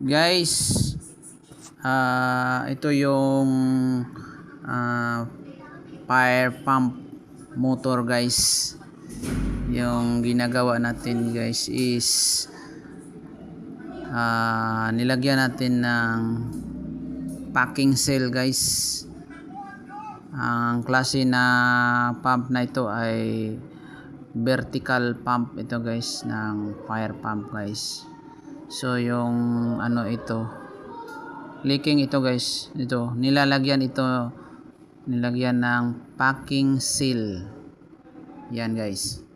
Guys, ito yung ah, fire pump motor guys. Yung ginagawa natin guys is nilagyan natin ng packing cell guys. Ang klase na pump na ito ay vertical pump ito guys, ng fire pump guys. So yung ano ito, leaking ito guys, ito nilagyan ng packing seal. Yan guys,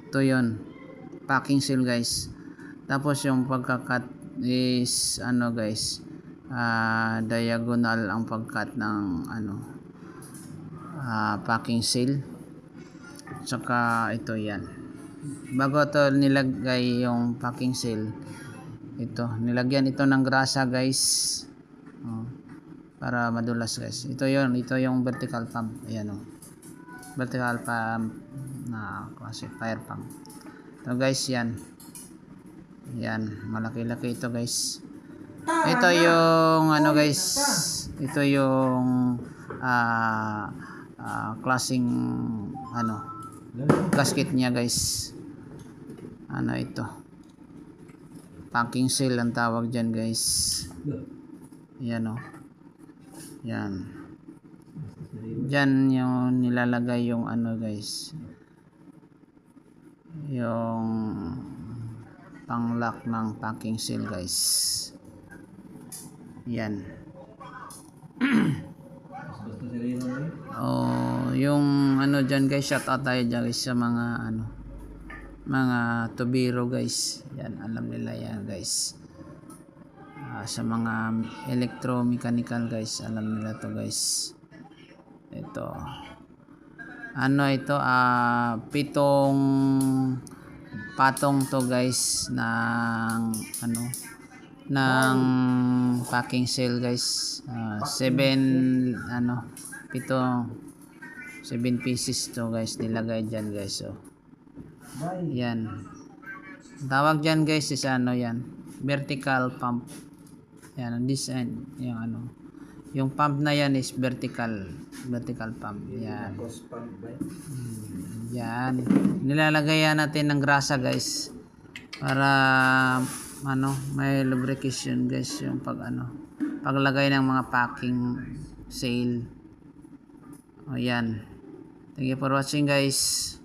ito yon, packing seal guys. Tapos yung pagkakat is ano guys, diagonal ang pagkat ng packing seal. Saka ito yan, bago to nilagay yung packing seal, ito nilagyan ito ng grasa guys, para madulas guys. Ito yung vertical pump. Ayan vertical pump na klase fire pump ito guys. Yan malaki-laki ito guys. Ito yung guys, ito yung klaseng gasket niya guys. Ito packing seal ang tawag dyan guys. Yan yan dyan yung nilalagay yung guys, yung pang-lock ng packing seal guys. Yan yung dyan guys, shout out tayo dyan guys sa mga mga tubero guys. Yan, alam nila yan guys. Sa mga electromechanical guys, alam nila to guys. Ito ito 7 patong to guys ng ng packing seal guys. 7 pieces to guys nilagay dyan guys. Yan tawag dyan guys is yan vertical pump. Yan ang design, yung pump na yan is vertical pump. Yan nilalagay natin ng grasa guys, para may lubrication guys, yung paglagay ng mga packing seal. Yan, thank you for watching guys.